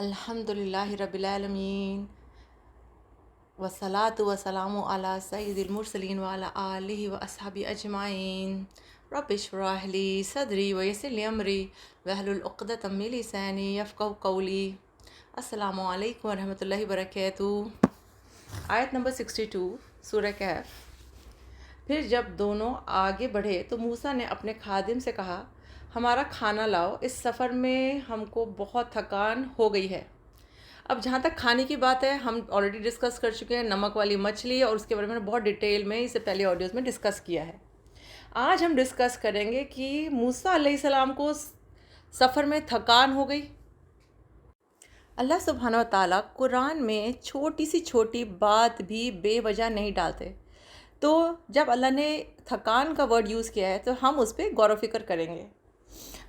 अल्हम्दुलिल्लाहि रब्बिल आलमीन वस्सलातु वस्सलामु अला सय्यिदिल मुरसलीन व अला आलिहि व अस्हाबी अजमाइन रब्बि इश्रह ली सदरी व यस्सिर ली अमरी वहलुल उक़दतम मिन लिसानी यफ़क़हू क़ौली। अस्सलामु अलैकुम व रहमतुल्लाहि व बरकातुहू। आयत नंबर 62 सूरह कहफ। फिर जब दोनों आगे बढ़े तो मूसा ने अपने खादिम से कहा, हमारा खाना लाओ, इस सफ़र में हमको बहुत थकान हो गई है। अब जहाँ तक खाने की बात है, हम ऑलरेडी डिस्कस कर चुके हैं नमक वाली मछली, और उसके बारे में बहुत डिटेल में इससे पहले ऑडियोज़ में डिस्कस किया है। आज हम डिस्कस करेंगे कि मूसा अलैहिस्सलाम को सफ़र में थकान हो गई। अल्लाह सुब्हानहू व तआला कुरान में छोटी सी छोटी बात भी बेवजह नहीं डालते। तो जब अल्लाह ने थकान का वर्ड यूज़ किया है तो हम उस पर गौर व फिक्र करेंगे।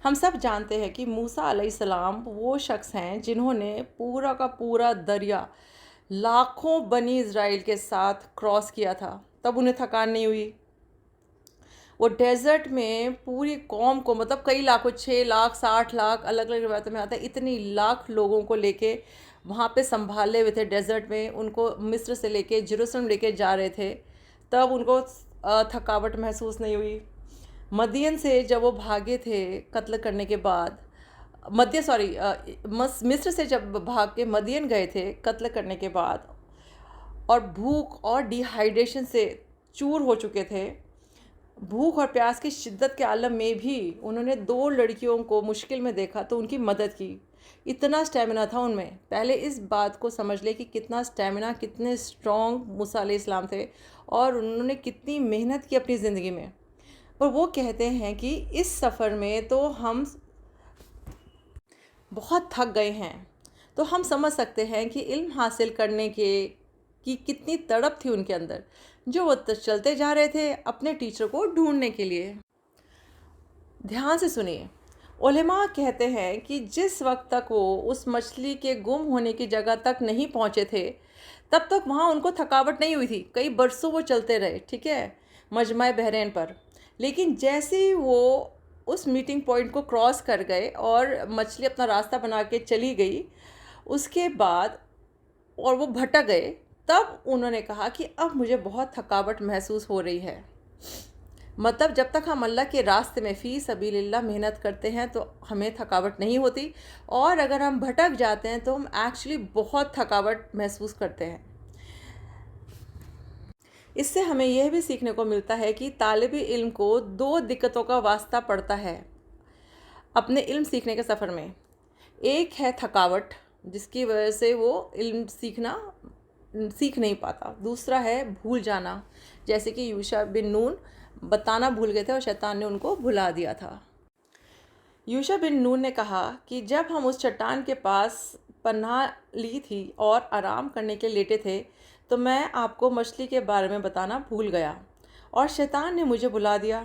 हम सब जानते हैं कि मूसा अलैहिस्सलाम वो शख्स हैं जिन्होंने पूरा का पूरा दरिया लाखों बनी इज़राइल के साथ क्रॉस किया था, तब उन्हें थकान नहीं हुई। वो डेज़र्ट में पूरी कौम को, मतलब कई लाखों, 6 लाख 60 लाख, अलग अलग रिवायतों में आता है, इतनी लाख लोगों को लेके वहाँ पे संभाले हुए थे डेज़र्ट में। उनको मिस्र से लेके जेरूसलम लेके जा रहे थे, तब उनको थकावट महसूस नहीं हुई। मदियन से जब वो भागे थे कत्ल करने के बाद, मिस्र से जब भाग के मदियन गए थे कत्ल करने के बाद, और भूख और डिहाइड्रेशन से चूर हो चुके थे, भूख और प्यास की शिद्दत के आलम में भी उन्होंने 2 लड़कियों को मुश्किल में देखा तो उनकी मदद की। इतना स्टेमिना था उनमें। पहले इस बात को समझ ले कि कितना स्टेमिना, कितने स्ट्रॉन्ग मूसा अलैहिस्सलाम थे और उन्होंने कितनी मेहनत की अपनी ज़िंदगी में। पर वो कहते हैं कि इस सफ़र में तो हम बहुत थक गए हैं। तो हम समझ सकते हैं कि इल्म हासिल करने की कितनी तड़प थी उनके अंदर, जो वो चलते जा रहे थे अपने टीचर को ढूंढने के लिए। ध्यान से सुनिए। उलेमा कहते हैं कि जिस वक्त तक वो उस मछली के गुम होने की जगह तक नहीं पहुंचे थे, तब तक वहाँ उनको थकावट नहीं हुई थी। कई बरसों वो चलते रहे, ठीक है, मजमा बहरैन पर। लेकिन जैसे ही वो उस मीटिंग पॉइंट को क्रॉस कर गए और मछली अपना रास्ता बना के चली गई, उसके बाद और वो भटक गए, तब उन्होंने कहा कि अब मुझे बहुत थकावट महसूस हो रही है। मतलब जब तक हम अल्लाह के रास्ते में फ़ी सबीलिल्लाह मेहनत करते हैं तो हमें थकावट नहीं होती, और अगर हम भटक जाते हैं तो हम एक्चुअली बहुत थकावट महसूस करते हैं। इससे हमें यह भी सीखने को मिलता है कि तालिब इल्म को 2 दिक्कतों का वास्ता पड़ता है अपने इल्म सीखने के सफ़र में। एक है थकावट, जिसकी वजह से वो इल्म सीख नहीं पाता। दूसरा है भूल जाना, जैसे कि यूशा बिन नून बताना भूल गए थे और शैतान ने उनको भुला दिया था। यूशा बिन नून ने कहा कि जब हम उस चट्टान के पास पनाह ली थी और आराम करने के लिए लेटे थे, तो मैं आपको मछली के बारे में बताना भूल गया और शैतान ने मुझे भुला दिया।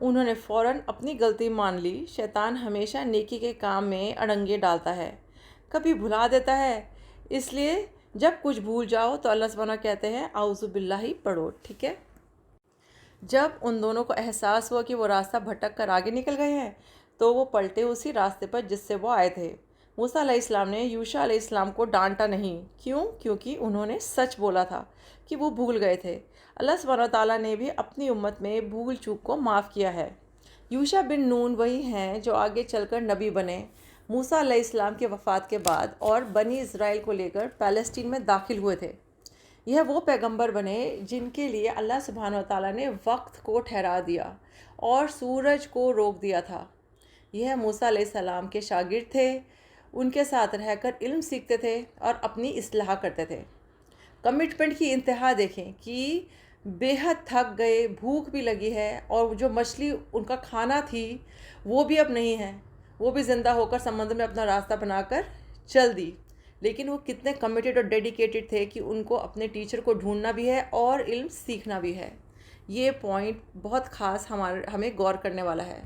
उन्होंने फ़ौरन अपनी गलती मान ली। शैतान हमेशा नेकी के काम में अड़ंगे डालता है, कभी भुला देता है। इसलिए जब कुछ भूल जाओ तो अल्लाह सुब्हानहू कहते हैं आऊज़ु बिल्लाहि पढ़ो, ठीक है। जब उन दोनों को एहसास हुआ कि वो रास्ता भटक कर आगे निकल गए हैं, तो वो पलटे उसी रास्ते पर जिससे वो आए थे। मूसा अलैहिस्सलाम ने यूशा अलैहिस्सलाम को डांटा नहीं। क्यों? क्योंकि उन्होंने सच बोला था कि वो भूल गए थे। अल्लाह सुब्हानहू तआला ने भी अपनी उम्मत में भूल चूक को माफ़ किया है। यूशा बिन नून वही हैं जो आगे चलकर नबी बने मूसा अलैहिस्सलाम के वफ़ात के बाद, और बनी इज़राइल को लेकर पैलेस्टीन में दाखिल हुए थे। यह वो पैगंबर बने जिनके लिए अल्लाह सुब्हानहू व तआला ने वक्त को ठहरा दिया और सूरज को रोक दिया था। यह मूसा अलैहिस्सलाम के शागिर्द थे। उनके साथ रहकर इल्म सीखते थे और अपनी इस्लाह करते थे। कमिटमेंट की इंतहा देखें कि बेहद थक गए, भूख भी लगी है, और जो मछली उनका खाना थी वो भी अब नहीं है। वो भी ज़िंदा होकर समंदर में अपना रास्ता बनाकर चल दी। लेकिन वो कितने कमिटेड और डेडिकेटेड थे कि उनको अपने टीचर को ढूंढना भी है और इल्म सीखना भी है। ये पॉइंट बहुत ख़ास हमें गौर करने वाला है।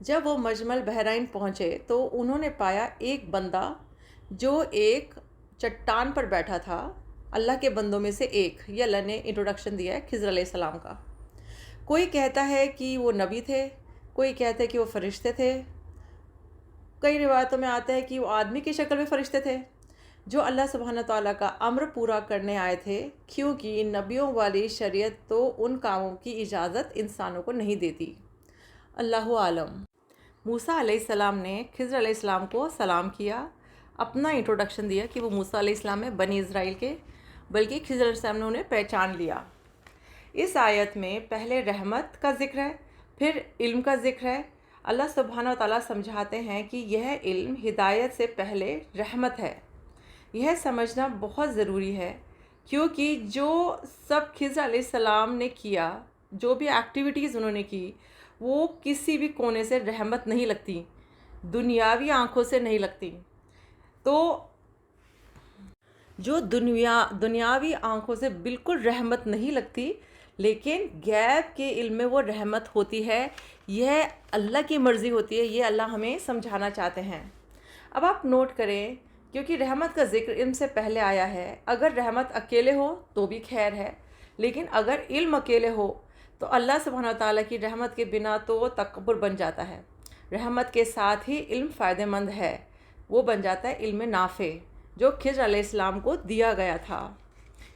जब वो मजमल बहरैन पहुँचे तो उन्होंने पाया एक बंदा जो एक चट्टान पर बैठा था, अल्लाह के बंदों में से एक। ये अल्लाह ने इंट्रोडक्शन दिया है खिज़र अलैहिस्सलाम का। कोई कहता है कि वो नबी थे, कोई कहता है कि वो फरिश्ते थे। کئی روایتوں میں آتا ہے کہ وہ آدمی کی شکل میں فرشتے تھے جو اللہ سبحانہ تعالیٰ کا امر پورا کرنے آئے تھے، کیونکہ نبیوں والی شریعت تو ان کاموں کی اجازت انسانوں کو نہیں دیتی۔ اللہ عالم۔ موسیٰ علیہ السلام نے خضر علیہ السلام کو سلام کیا، اپنا انٹروڈکشن دیا کہ وہ موسیٰ علیہ السلام میں بنی اسرائیل کے، بلکہ خضر علیہ السلام نے انہیں پہچان لیا۔ اس آیت میں پہلے رحمت کا ذکر ہے، پھر علم کا ذکر ہے۔ اللہ سبحانہ تعالیٰ سمجھاتے ہیں کہ یہ علم ہدایت سے پہلے رحمت ہے۔ یہ سمجھنا بہت ضروری ہے، کیونکہ جو سب خضر علیہ السلام نے کیا، جو بھی ایکٹیویٹیز انہوں نے کی، وہ کسی بھی کونے سے رحمت نہیں لگتی، دنیاوی آنکھوں سے نہیں لگتی۔ تو جو دنیاوی آنکھوں سے بالکل رحمت نہیں لگتی، لیکن غیب کے علم میں وہ رحمت ہوتی ہے، یہ اللہ کی مرضی ہوتی ہے، یہ اللہ ہمیں سمجھانا چاہتے ہیں۔ اب آپ نوٹ کریں، کیونکہ رحمت کا ذکر علم سے پہلے آیا ہے، اگر رحمت اکیلے ہو تو بھی خیر ہے، لیکن اگر علم اکیلے ہو تو اللہ سبحانہ تعالیٰ کی رحمت کے بنا تو تکبر بن جاتا ہے۔ رحمت کے ساتھ ہی علم فائدہ مند ہے، وہ بن جاتا ہے علم نافع جو خضر علیہ السلام کو دیا گیا تھا۔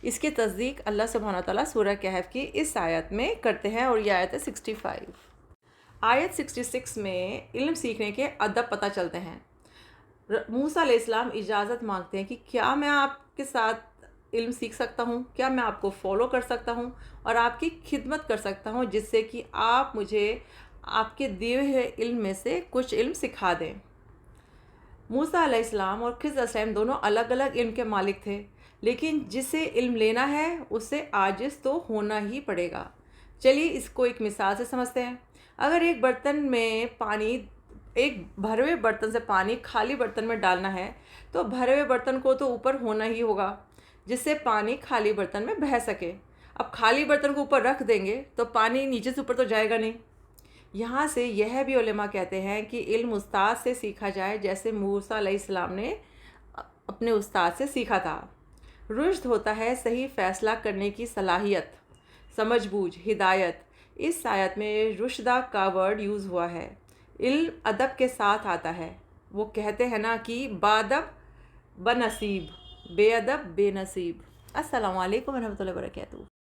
اس کی تصدیق اللہ سبحانہ تعالیٰ سورہ کہف کی اس آیت میں کرتے ہیں، اور یہ آیت ہے 65۔ آیت 66 میں علم سیکھنے کے ادب پتہ چلتے ہیں۔ موسیٰ علیہ السلام اجازت مانگتے ہیں کہ کیا میں آپ کے ساتھ علم سیکھ سکتا ہوں، کیا میں آپ کو فالو کر سکتا ہوں اور آپ کی خدمت کر سکتا ہوں، جس سے کہ آپ مجھے آپ کے دیے ہوئے علم میں سے کچھ علم سکھا دیں۔ موسیٰ علیہ السلام اور خضر علیہ السلام دونوں الگ الگ علم کے مالک تھے، لیکن جسے علم لینا ہے اسے عاجز تو ہونا ہی پڑے گا۔ چلیے اس کو ایک مثال سے سمجھتے ہیں۔ اگر ایک برتن میں پانی، ایک بھرے ہوئے برتن سے پانی خالی برتن میں ڈالنا ہے تو بھرے ہوئے برتن کو تو اوپر ہونا ہی ہوگا، جس سے پانی خالی برتن میں بہہ سکے۔ اب خالی برتن کو اوپر رکھ دیں گے تو پانی نیچے سے اوپر تو جائے گا نہیں۔ یہاں سے یہ بھی علماء کہتے ہیں کہ علم استاد سے سیکھا جائے، جیسے موسیٰ علیہ السلام نے اپنے استاد سے سیکھا تھا۔ رشد ہوتا ہے صحیح فیصلہ کرنے کی صلاحیت، سمجھ بوجھ، ہدایت۔ اس آیت میں رشدہ کا ورڈ یوز ہوا ہے۔ علم ادب کے ساتھ آتا ہے۔ وہ کہتے ہیں نا کہ بادب بنصیب، بے ادب بے نصیب۔ السلام علیکم ورحمۃ اللہ وبرکاتہ۔